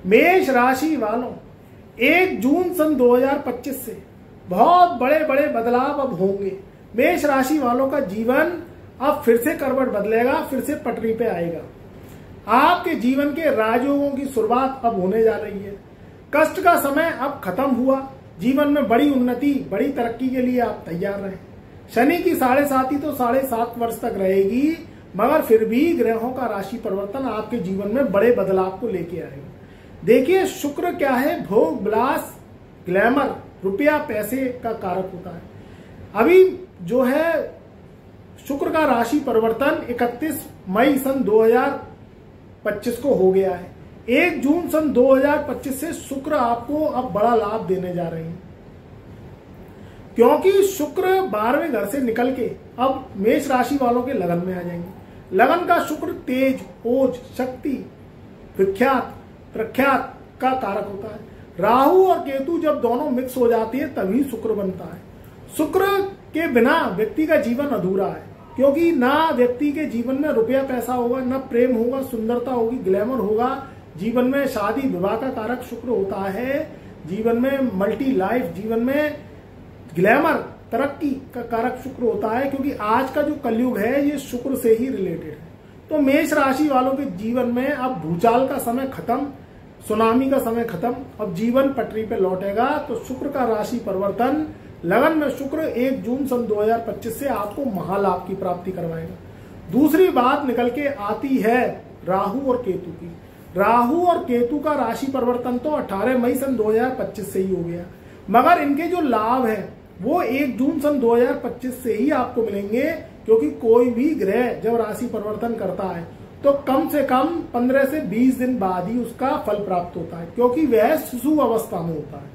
मेष राशि वालों 1 जून सन 2025 से बहुत बड़े बड़े बदलाव अब होंगे। मेष राशि वालों का जीवन अब फिर से करवट बदलेगा, फिर से पटरी पे आएगा। आपके जीवन के राजयोगों की शुरुआत अब होने जा रही है। कष्ट का समय अब खत्म हुआ। जीवन में बड़ी उन्नति, बड़ी तरक्की के लिए आप तैयार रहें। शनि की 7.5 तो 7.5 वर्ष तक रहेगी, मगर फिर भी ग्रहों का राशि परिवर्तन आपके जीवन में बड़े बदलाव को लेके आएगा। देखिए, शुक्र क्या है? भोग, विलास, ग्लैमर, रुपया, पैसे का कारक होता है। अभी जो है शुक्र का राशि परिवर्तन 31 मई सन 2025 को हो गया है। 1 जून सन 2025 से शुक्र आपको अब बड़ा लाभ देने जा रहे हैं, क्योंकि शुक्र 12वें घर से निकल के अब मेष राशि वालों के लगन में आ जाएंगे। लगन का शुक्र तेज, ओज, शक्ति, विख्यात, प्रख्यात का कारक होता है। राहु और केतु जब दोनों मिक्स हो जाती है तभी शुक्र बनता है। शुक्र के बिना व्यक्ति का जीवन अधूरा है, क्योंकि ना व्यक्ति के जीवन में रुपया पैसा होगा, ना प्रेम होगा, सुंदरता होगी, ग्लैमर होगा। जीवन में शादी विवाह का कारक शुक्र होता है। जीवन में मल्टी लाइफ, जीवन में ग्लैमर, तरक्की का कारक शुक्र होता है, क्योंकि आज का जो कलयुग है ये शुक्र से ही रिलेटेड है। तो मेष राशि वालों के जीवन में अब भूचाल का समय खत्म, सुनामी का समय खत्म, अब जीवन पटरी पे लौटेगा। तो शुक्र का राशि परिवर्तन, लगन में शुक्र 1 जून सन 2025 से आपको महालाभ की प्राप्ति करवाएगा। दूसरी बात निकल के आती है राहु और केतु की। राहु और केतु का राशि परिवर्तन तो 18 मई सन 2025 से ही हो गया, मगर इनके जो लाभ है वो 1 जून सन 2025 से ही आपको मिलेंगे, क्योंकि कोई भी ग्रह जब राशि परिवर्तन करता है तो कम से कम 15 से 20 दिन बाद ही उसका फल प्राप्त होता है, क्योंकि वह शिशु अवस्था में होता है।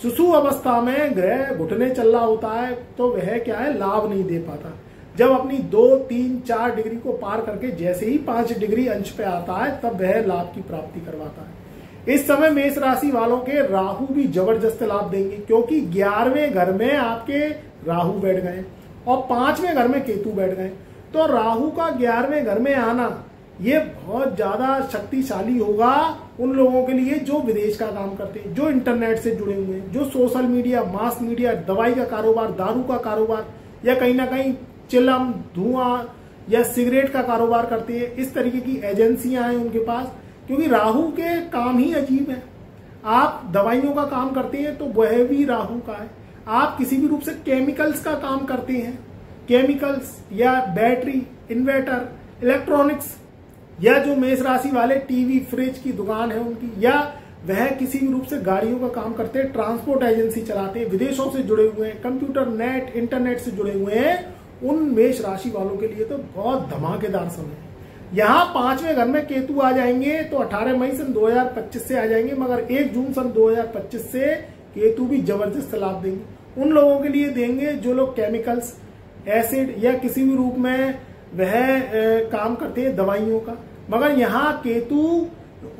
शिशु अवस्था में ग्रह घुटने चल रहा होता है तो वह क्या है, लाभ नहीं दे पाता। जब अपनी 2, 3, 4 डिग्री को पार करके जैसे ही 5 डिग्री अंश पे आता है तब वह लाभ की प्राप्ति करवाता है। इस समय मेष राशि वालों के राहु भी जबरदस्त लाभ देंगे, क्योंकि 11वें घर में आपके राहु बैठ गए और 5वें घर में केतु बैठ गए। तो राहु का 11वें घर में आना ये बहुत ज्यादा शक्तिशाली होगा उन लोगों के लिए जो विदेश का काम करते हैं, जो इंटरनेट से जुड़े हुए हैं, जो सोशल मीडिया, मास मीडिया, दवाई का कारोबार, दारू का कारोबार, या कहीं ना कहीं चिलम, धुआं या सिगरेट का कारोबार करते हैं। इस तरीके की एजेंसियां हैं उनके पास, क्योंकि राहु के काम ही अजीब है। आप दवाइयों का काम करते हैं तो वह भी राहु का है। आप किसी भी रूप से केमिकल्स का काम करते हैं, केमिकल्स या बैटरी, इन्वर्टर, इलेक्ट्रॉनिक्स, या जो मेष राशि वाले टीवी, फ्रिज की दुकान है उनकी, या वह किसी भी रूप से गाड़ियों का काम करते हैं, ट्रांसपोर्ट एजेंसी चलाते हैं, विदेशों से जुड़े हुए हैं, कंप्यूटर, नेट, इंटरनेट से जुड़े हुए हैं, उन मेष राशि वालों के लिए तो बहुत धमाकेदार समय है। यहाँ 5वें घर में केतु आ जाएंगे तो 18 मई सन 2025 से आ जाएंगे, मगर 1 जून सन 2025 से केतु भी जबरदस्त लाभ देंगे। उन लोगों के लिए देंगे जो लोग केमिकल्स, एसिड या किसी भी रूप में वह काम करते हैं दवाइयों का। मगर यहाँ केतु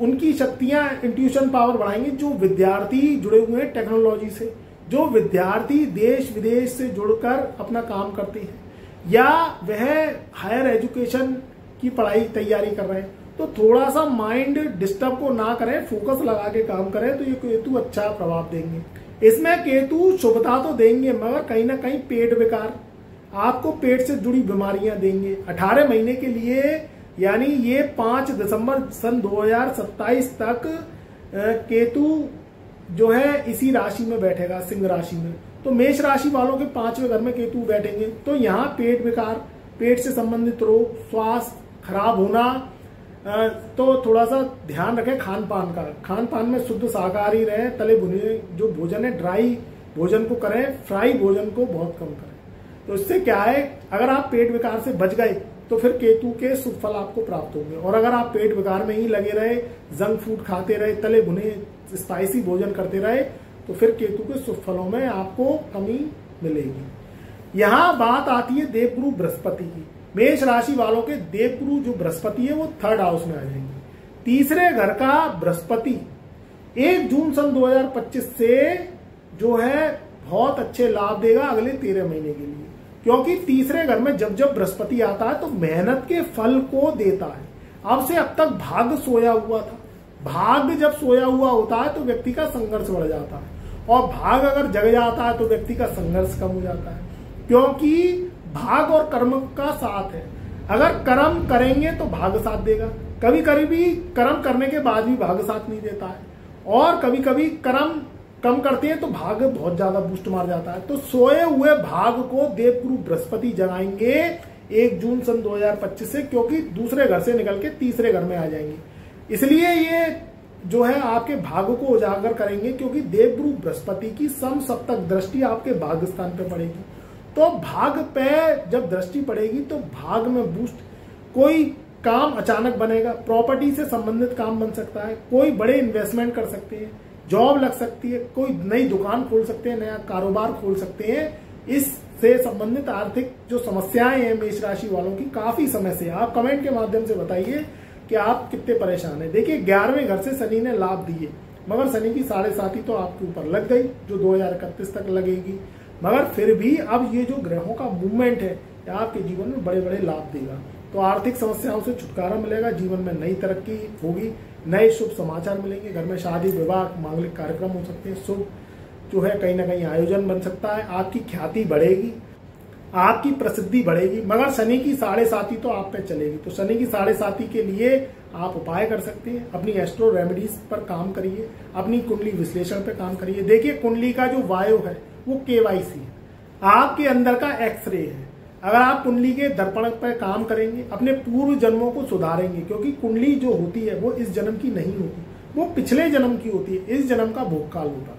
उनकी शक्तियां, इंट्यूशन पावर बढ़ाएंगे। जो विद्यार्थी जुड़े हुए हैं टेक्नोलॉजी से, जो विद्यार्थी देश विदेश से जुड़कर अपना काम करते हैं, या वह हायर एजुकेशन की पढ़ाई तैयारी कर रहे हैं, तो थोड़ा सा माइंड डिस्टर्ब को ना करें, फोकस लगा के काम करें, तो ये केतु अच्छा प्रभाव देंगे। इसमें केतु शुभता तो देंगे, मगर कहीं ना कहीं पेट विकार, आपको पेट से जुड़ी बीमारियां देंगे 18 महीने के लिए। यानी ये 5 दिसंबर सन 2027 तक केतु जो है इसी राशि में बैठेगा, सिंह राशि में। तो मेष राशि वालों के 5वें घर में केतु बैठेंगे तो यहाँ पेट विकार, पेट से संबंधित रोग, स्वास्थ्य खराब होना, तो थोड़ा सा ध्यान रखें खान पान का। खान पान में शुद्ध शाकाहारी रहे, तले भुने जो भोजन है ड्राई भोजन को करें, फ्राई भोजन को बहुत कम करें। तो इससे क्या है, अगर आप पेट विकार से बच गए तो फिर केतु के शुभ फल आपको प्राप्त होंगे। और अगर आप पेट विकार में ही लगे रहे, जंक फूड खाते रहे, तले भुने स्पाइसी भोजन करते रहे, तो फिर केतु के शुभ फलों में आपको कमी मिलेगी। यहाँ बात आती है देवगुरु बृहस्पति की। मेष राशि वालों के देवगुरु जो बृहस्पति है वो 3rd हाउस में आ जाएंगे। तीसरे घर का बृहस्पति 1 जून सन 2025 से जो है बहुत अच्छे लाभ देगा अगले 13 महीने के लिए, क्योंकि तीसरे घर में जब जब बृहस्पति आता है तो मेहनत के फल को देता है। अब से अब तक भाग्य सोया हुआ था, भाग जब सोया हुआ होता है तो व्यक्ति का संघर्ष बढ़ जाता है, और भाग अगर जग जाता है तो व्यक्ति का संघर्ष कम हो जाता है, क्योंकि भाग और कर्म का साथ है। अगर कर्म करेंगे तो भाग साथ देगा, कभी कभी कर्म करने के बाद भी भाग साथ नहीं देता है, और कभी कभी कर्म कम करते हैं तो भाग बहुत ज्यादा बूस्ट मार जाता है। तो सोए हुए भाग को देवगुरु बृहस्पति जगाएंगे 1 जून सन 2025 से, क्योंकि दूसरे घर से निकल के तीसरे घर में आ जाएंगे। इसलिए ये जो है आपके भाग को उजागर करेंगे, क्योंकि देवगुरु बृहस्पति की समसप्तक दृष्टि आपके भाग स्थान पे पड़ेगी। तो भाग पे जब दृष्टि पड़ेगी तो भाग में बूस्ट, कोई काम अचानक बनेगा, प्रॉपर्टी से संबंधित काम बन सकता है, कोई बड़े इन्वेस्टमेंट कर सकते हैं, जॉब लग सकती है, कोई नई दुकान खोल सकते हैं, नया कारोबार खोल सकते हैं। इससे संबंधित आर्थिक जो समस्याएं हैं मेष राशि वालों की काफी समय से, आप कमेंट के माध्यम से बताइए कि आप कितने परेशान हैं। देखिए 11वें घर से शनि ने लाभ दिए, मगर शनि की 7.5 तो आपके ऊपर लग गई, जो 2031 तक लगेगी। मगर फिर भी अब ये जो ग्रहों का मूवमेंट है आपके जीवन में बड़े बड़े लाभ देगा। तो आर्थिक समस्याओं से छुटकारा मिलेगा, जीवन में नई तरक्की होगी, नए शुभ समाचार मिलेंगे, घर में शादी विवाह मांगलिक कार्यक्रम हो सकते हैं, शुभ जो है कहीं ना कहीं आयोजन बन सकता है, आपकी ख्याति बढ़ेगी, आपकी प्रसिद्धि बढ़ेगी। मगर शनि की 7.5 तो आप पे चलेगी, तो शनि की 7.5 के लिए आप उपाय कर सकते हैं, अपनी एस्ट्रो रेमेडीज पर काम करिए, अपनी कुंडली विश्लेषण पर काम करिए। देखिए कुंडली का जो वायु है वो KYC है, आपके अंदर का एक्सरे है। अगर आप कुंडली के दर्पण पर काम करेंगे, अपने पूर्व जन्मों को सुधारेंगे, क्योंकि कुंडली जो होती है वो इस जन्म की नहीं होती, वो पिछले जन्म की होती है, इस जन्म का भोगकाल होता है।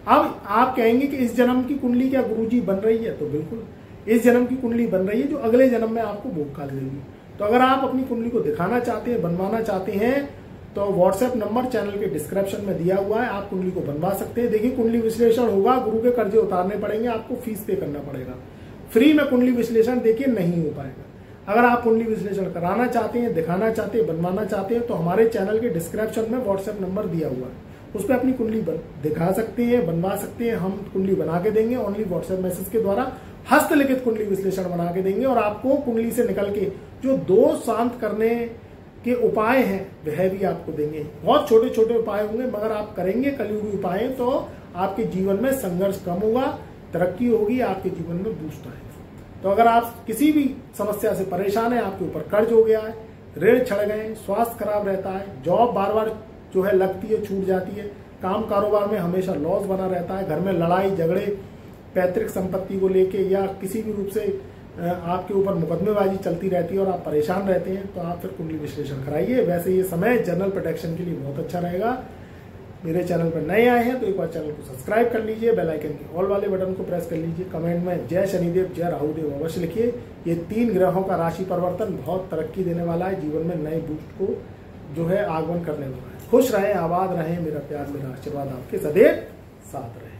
अब आप कहेंगे कि इस जन्म की कुंडली क्या गुरुजी बन रही है, तो बिल्कुल इस जन्म की कुंडली बन रही है जो अगले जन्म में आपको भोगकाल देगी। तो अगर आप अपनी कुंडली को दिखाना चाहते हैं, बनवाना चाहते हैं, तो व्हाट्सएप नंबर चैनल के डिस्क्रिप्शन में दिया हुआ है, आप कुंडली को बनवा सकते हैं। देखिए कुंडली विश्लेषण होगा, गुरु के कर्जे उतारने पड़ेंगे, आपको फीस पे करना पड़ेगा, फ्री में कुंडली विश्लेषण देखिए नहीं हो पाएगा। अगर आप कुंडली विश्लेषण कराना चाहते हैं, दिखाना चाहते हैं, बनवाना चाहते हैं, तो हमारे चैनल के डिस्क्रिप्शन में व्हाट्सएप नंबर दिया हुआ है, उस पर अपनी कुंडली दिखा सकते हैं, बनवा सकते हैं, हम कुंडली बना के देंगे, ओनली व्हाट्सएप मैसेज के द्वारा हस्तलिखित कुंडली विश्लेषण बना के देंगे। और आपको कुंडली से निकल के जो दोष शांत करने के उपाय हैं वह भी आपको देंगे। बहुत छोटे छोटे उपाय होंगे, मगर आप करेंगे कलयुगी उपाय तो आपके जीवन में संघर्ष कम होगा, तरक्की होगी, आपके जीवन में बूस्ट आएगा। तो अगर आप किसी भी समस्या से परेशान है, आपके ऊपर कर्ज हो गया है, ऋण छड़ गए, स्वास्थ्य खराब रहता है, जॉब बार बार जो है लगती है, छूट जाती है, काम कारोबार में हमेशा लॉस बना रहता है, घर में लड़ाई झगड़े, पैतृक संपत्ति को लेके या किसी भी रूप से आपके ऊपर मुकदमेबाजी चलती रहती है और आप परेशान रहते हैं, तो आप फिर कुंडली विश्लेषण कराइए। वैसे ये समय जनरल प्रोटेक्शन के लिए बहुत अच्छा रहेगा। मेरे चैनल पर नए आए हैं तो एक बार चैनल को सब्सक्राइब कर लीजिए, बेल आइकन के ऑल वाले बटन को प्रेस कर लीजिए, कमेंट में जय शनिदेव जय राहुदेव अवश्य लिखिए। ये 3 ग्रहों का राशि परिवर्तन बहुत तरक्की देने वाला है, जीवन में नए बूस्ट को जो है आगमन करने वाला है। खुश रहें, आबाद रहें, मेरा प्यार मेरा आशीर्वाद आपके सदैव साथ रहे।